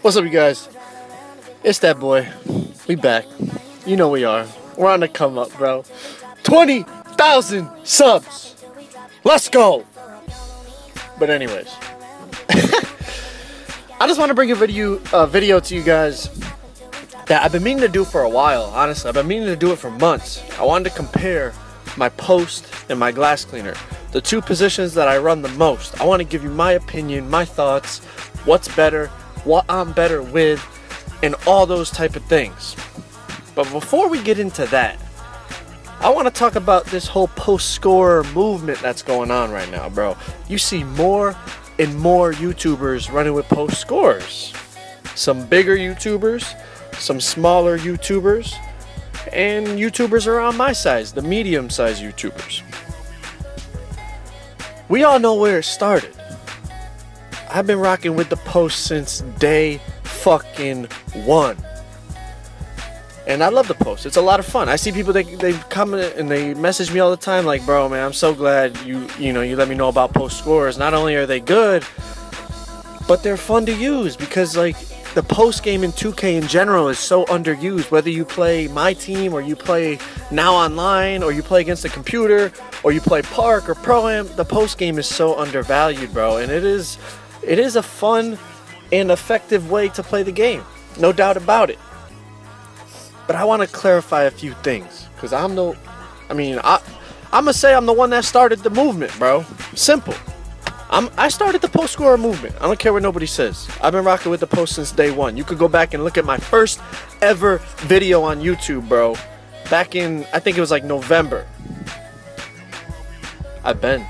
What's up, you guys? It's that boy. We back. You know we are. We're on the come up, bro. 20,000 subs. Let's go. But anyways, I just want to bring a video to you guys that I've been meaning to do for a while. Honestly, I've been meaning to do it for months. I wanted to compare my post and my glass cleaner, the two positions that I run the most. I want to give you my opinion, my thoughts, what's better, what I'm better with, and all those type of things. But before we get into that, I want to talk about this whole post scorer movement that's going on right now, bro. You see more and more YouTubers running with post scorers. Some bigger YouTubers, some smaller YouTubers, and YouTubers around my size, the medium-sized YouTubers. We all know where it started. I've been rocking with the post since day fucking one. And I love the post. It's a lot of fun. I see people, they comment and they message me all the time like, bro, man, I'm so glad you let me know about post scores. Not only are they good, but they're fun to use because like the post game in 2K in general is so underused. Whether you play my team or you play now online or you play against the computer or you play park or pro-am, the post game is so undervalued, bro. And it is a fun and effective way to play the game. No doubt about it. But I want to clarify a few things because I'm gonna say I'm the one that started the movement, bro. Simple. I started the post scorer movement. I don't care what nobody says. I've been rocking with the post since day one. You could go back and look at my first ever video on YouTube, bro. Back in, I think it was like November. I've been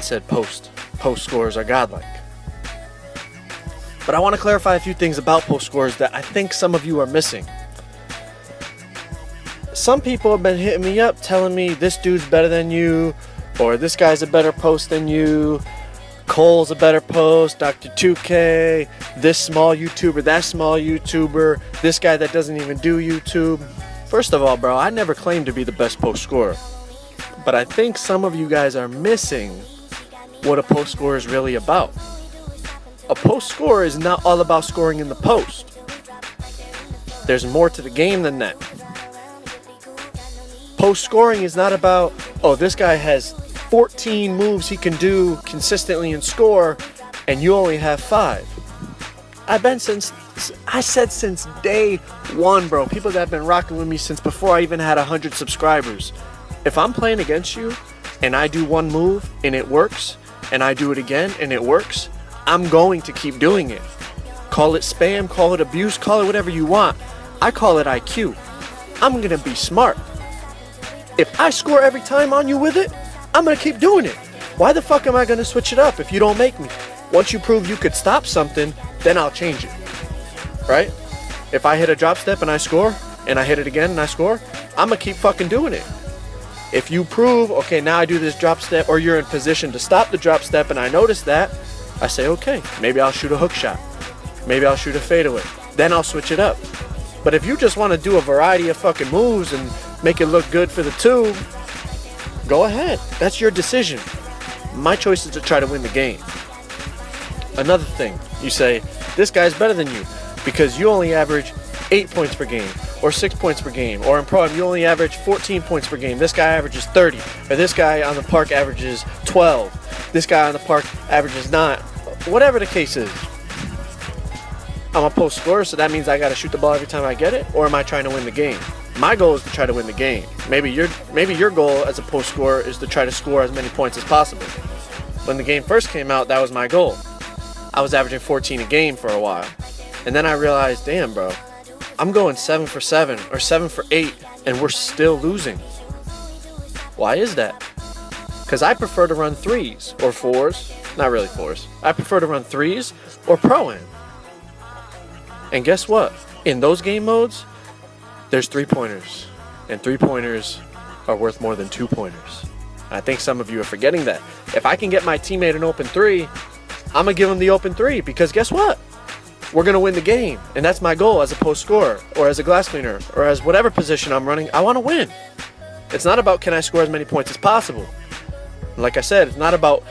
said post scores are godlike. But I want to clarify a few things about post scores that I think some of you are missing. Some people have been hitting me up telling me this dude's better than you, or this guy's a better post than you, Cole's a better post, Dr. 2K, this small YouTuber, that small YouTuber, this guy that doesn't even do YouTube. First of all, bro, I never claimed to be the best post scorer. But I think some of you guys are missing what a post score is really about. A post score is not all about scoring in the post. There's more to the game than that. Post scoring is not about, oh, this guy has 14 moves he can do consistently and score, and you only have 5. I said since day one, bro. People that have been rocking with me since before I even had 100 subscribers. If I'm playing against you and I do one move and it works, and I do it again and it works, I'm going to keep doing it. Call it spam, call it abuse, call it whatever you want. I call it IQ. I'm gonna be smart. If I score every time on you with it, I'm gonna keep doing it. Why the fuck am I gonna switch it up if you don't make me? Once you prove you could stop something, then I'll change it. Right? If I hit a drop step and I score, and I hit it again and I score, I'm gonna keep fucking doing it. If you prove, okay, now I do this drop step, or you're in position to stop the drop step and I notice that, I say, okay, maybe I'll shoot a hook shot. Maybe I'll shoot a fadeaway. Then I'll switch it up. But if you just want to do a variety of fucking moves and make it look good for the tube, go ahead. That's your decision. My choice is to try to win the game. Another thing, you say, this guy's better than you because you only average 8 points per game or 6 points per game, or in pro you only average 14 points per game. This guy averages 30, or this guy on the park averages 12. This guy on the park averages 9. Whatever the case is. I'm a post scorer, so that means I got to shoot the ball every time I get it, or am I trying to win the game? My goal is to try to win the game. Maybe your goal as a post scorer is to try to score as many points as possible. When the game first came out, that was my goal. I was averaging 14 a game for a while. And then I realized, damn, bro, I'm going 7 for 7 or 7 for 8, and we're still losing. Why is that? Because I prefer to run 3s or 4s. Not really 4s. I prefer to run 3s or pro-am. And guess what? In those game modes, there's 3-pointers. And 3-pointers are worth more than 2-pointers. I think some of you are forgetting that. If I can get my teammate an open 3, I'm going to give him the open 3. Because guess what? We're going to win the game. And that's my goal as a post scorer, or as a glass cleaner, or as whatever position I'm running. I want to win. It's not about can I score as many points as possible. Like I said, it's not about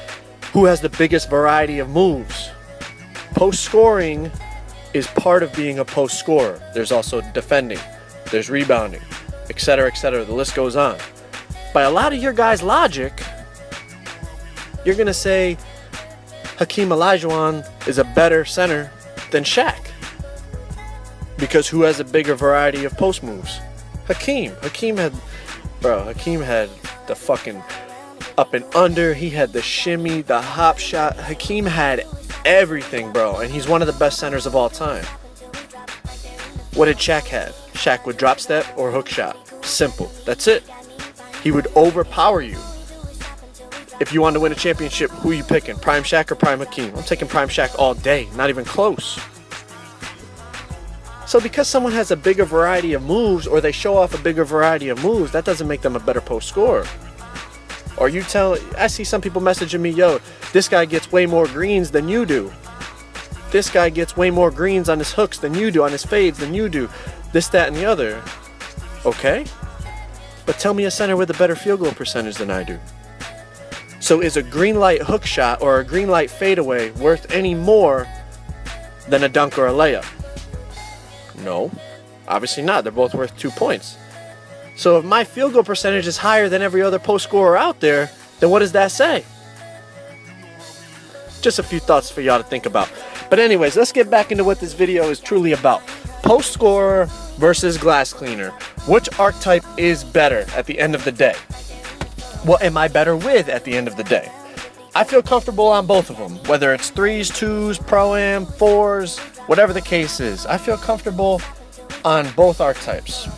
who has the biggest variety of moves. Post scoring is part of being a post scorer. There's also defending, there's rebounding, etc., etc. The list goes on. By a lot of your guys' logic, you're going to say Hakeem Olajuwon is a better center than Shaq. Because who has a bigger variety of post moves? Hakeem. Hakeem had the fucking up and under. He had the shimmy, the hop shot. Hakeem had everything, bro. And he's one of the best centers of all time. What did Shaq have? Shaq would drop step or hook shot. Simple. That's it. He would overpower you. If you want to win a championship, who are you picking? Prime Shaq or Prime Hakeem? I'm taking Prime Shaq all day. Not even close. So because someone has a bigger variety of moves, or they show off a bigger variety of moves, that doesn't make them a better post scorer. Or I see some people messaging me, yo, this guy gets way more greens than you do. This guy gets way more greens on his hooks than you do, on his fades than you do. This, that, and the other. Okay. But tell me a center with a better field goal percentage than I do. So is a green light hook shot or a green light fadeaway worth any more than a dunk or a layup? No, obviously not. They're both worth 2 points. So if my field goal percentage is higher than every other post scorer out there, then what does that say? Just a few thoughts for y'all to think about. But anyways, let's get back into what this video is truly about. Post scorer versus glass cleaner. Which archetype is better at the end of the day? What am I better with at the end of the day? I feel comfortable on both of them, whether it's 3s, 2s, pro-am, 4s, whatever the case is. I feel comfortable on both archetypes.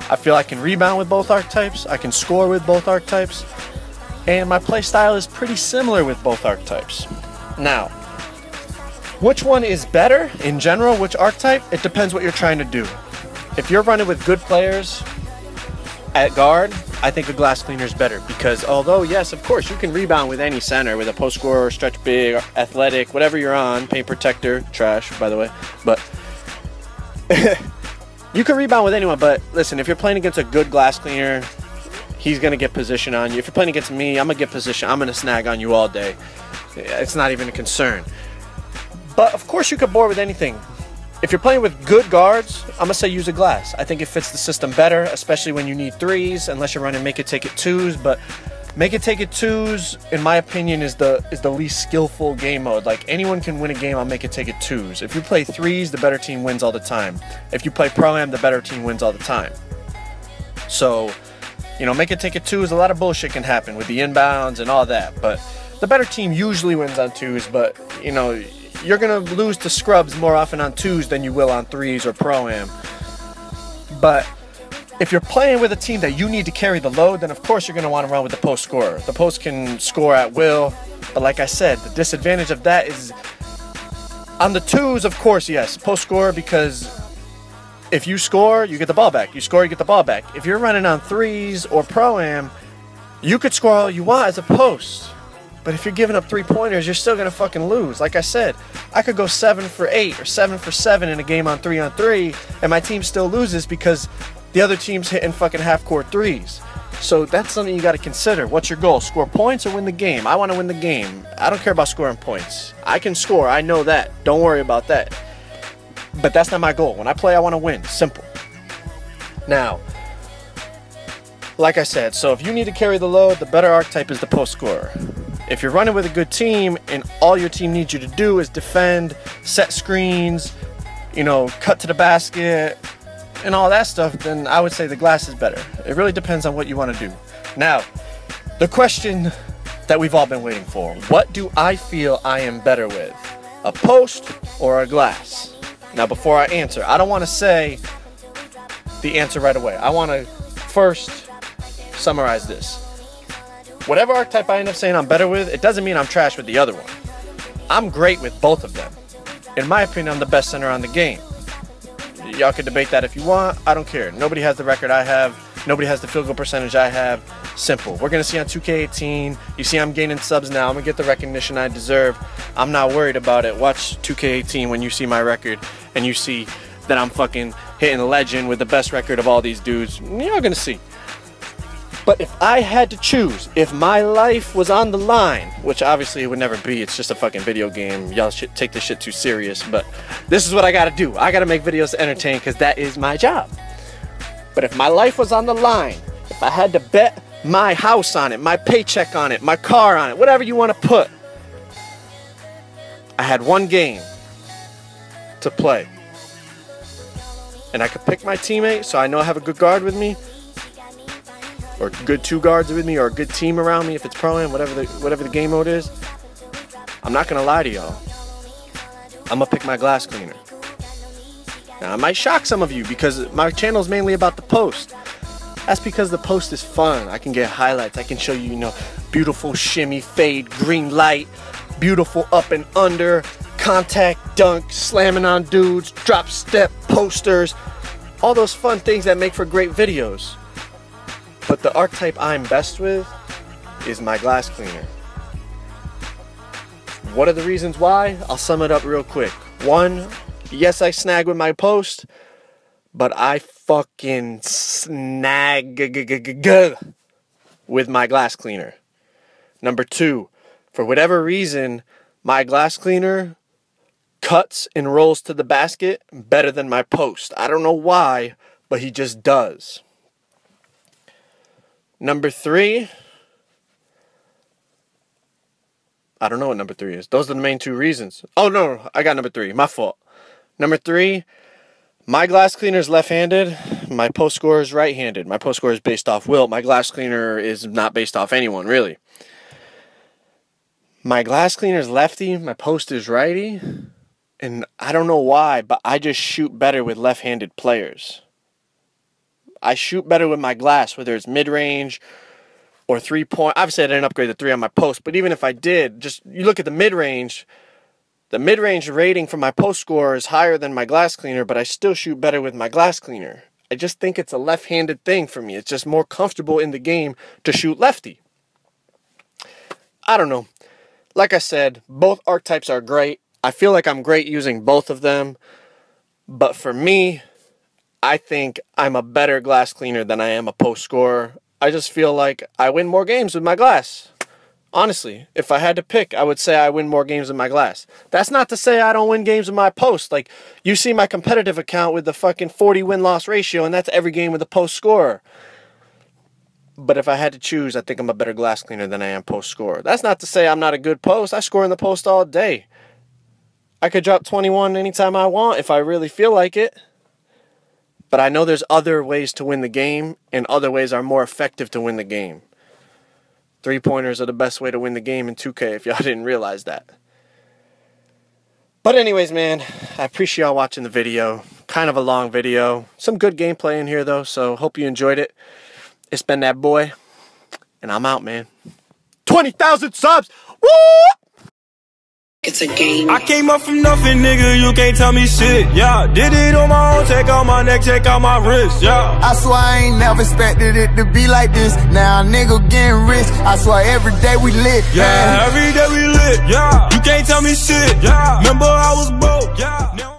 I feel I can rebound with both archetypes, I can score with both archetypes, and my play style is pretty similar with both archetypes. Now, which one is better in general, which archetype? It depends what you're trying to do. If you're running with good players at guard, I think a glass cleaner is better, because although, yes, of course, you can rebound with any center, with a post scorer, stretch big, athletic, whatever you're on, paint protector, trash, by the way, but you can rebound with anyone. But listen, if you're playing against a good glass cleaner, he's going to get position on you. If you're playing against me, I'm going to get position. I'm going to snag on you all day. It's not even a concern. But of course, you could board with anything. If you're playing with good guards, I'm going to say use a glass. I think it fits the system better, especially when you need 3s, unless you're running make it take it 2s. But make it take it 2s, in my opinion, is the least skillful game mode. Like, anyone can win a game on make it take it 2s. If you play 3s, the better team wins all the time. If you play pro-am, the better team wins all the time. So, you know, make it take it 2s, a lot of bullshit can happen with the inbounds and all that. But the better team usually wins on 2s, but, you know, you're going to lose to scrubs more often on 2s than you will on 3s or pro-am. But if you're playing with a team that you need to carry the load, then of course you're going to want to run with the post scorer. The post can score at will, but like I said, the disadvantage of that is on the 2s, of course, yes, post scorer, because if you score, you get the ball back. You score, you get the ball back. If you're running on 3s or pro-am, you could score all you want as a post. But if you're giving up 3-pointers, you're still going to fucking lose. Like I said, I could go 7 for 8 or 7 for 7 in a game on 3-on-3, and my team still loses because the other team's hitting fucking half-court 3s. So that's something you got to consider. What's your goal? Score points or win the game? I want to win the game. I don't care about scoring points. I can score. I know that. Don't worry about that. But that's not my goal. When I play, I want to win. Simple. Now, like I said, so if you need to carry the load, the better archetype is the post scorer. If you're running with a good team and all your team needs you to do is defend, set screens, you know, cut to the basket, and all that stuff, then I would say the glass is better. It really depends on what you want to do. Now, the question that we've all been waiting for. What do I feel I am better with? A post or a glass? Now, before I answer, I don't want to say the answer right away. I want to first summarize this. Whatever archetype I end up saying I'm better with, it doesn't mean I'm trash with the other one. I'm great with both of them. In my opinion, I'm the best center on the game. Y'all can debate that if you want. I don't care. Nobody has the record I have. Nobody has the field goal percentage I have. Simple. We're going to see on 2K18. You see I'm gaining subs now. I'm going to get the recognition I deserve. I'm not worried about it. Watch 2K18 when you see my record and you see that I'm fucking hitting a legend with the best record of all these dudes. You're going to see. But if I had to choose, if my life was on the line, which obviously it would never be, it's just a fucking video game. Y'all should take this shit too serious, but this is what I gotta do. I gotta make videos to entertain because that is my job. But if my life was on the line, if I had to bet my house on it, my paycheck on it, my car on it, whatever you want to put, I had one game to play. And I could pick my teammate, so I know I have a good guard with me, or good 2 guards with me, or a good team around me if it's pro-am, whatever the game mode is. I'm not gonna lie to y'all. I'm gonna pick my glass cleaner. Now, I might shock some of you because my channel is mainly about the post. That's because the post is fun. I can get highlights. I can show you, you know, beautiful shimmy, fade, green light, beautiful up and under, contact, dunk, slamming on dudes, drop step, posters, all those fun things that make for great videos. But the archetype I'm best with is my glass cleaner. What are the reasons why? I'll sum it up real quick. 1, yes, I snag with my post, but I fucking snag with my glass cleaner. Number 2, for whatever reason, my glass cleaner cuts and rolls to the basket better than my post. I don't know why, but he just does. Number 3, I don't know what number 3 is. Those are the main 2 reasons. Oh, no, I got number 3. My fault. Number 3, my glass cleaner is left-handed. My post scorer is right-handed. My post scorer is based off Wilt. My glass cleaner is not based off anyone, really. My glass cleaner is lefty. My post is righty. And I don't know why, but I just shoot better with left-handed players. I shoot better with my glass, whether it's mid-range or 3-point. Obviously, I didn't upgrade the 3 on my post, but even if I did, just you look at the mid-range rating for my post score is higher than my glass cleaner, but I still shoot better with my glass cleaner. I just think it's a left-handed thing for me. It's just more comfortable in the game to shoot lefty. I don't know. Like I said, both archetypes are great. I feel like I'm great using both of them, but for me, I think I'm a better glass cleaner than I am a post scorer. I just feel like I win more games with my glass. Honestly, if I had to pick, I would say I win more games with my glass. That's not to say I don't win games with my post. Like, you see my competitive account with the fucking 40 win-loss ratio, and that's every game with a post scorer. But if I had to choose, I think I'm a better glass cleaner than I am post scorer. That's not to say I'm not a good post. I score in the post all day. I could drop 21 anytime I want if I really feel like it. But I know there's other ways to win the game, and other ways are more effective to win the game. 3-pointers are the best way to win the game in 2K, if y'all didn't realize that. But anyways, man, I appreciate y'all watching the video. Kind of a long video. Some good gameplay in here, though, so hope you enjoyed it. It's been that boy, and I'm out, man. 20,000 subs! Woo! It's a game. I came up from nothing, nigga, you can't tell me shit, yeah. Did it on my own, check out my neck, check out my wrist, yeah. I swear I ain't never expected it to be like this. Now a nigga getting rich, I swear every day we lit. Yeah, every day we lit, yeah. You can't tell me shit, yeah. Remember I was broke, yeah.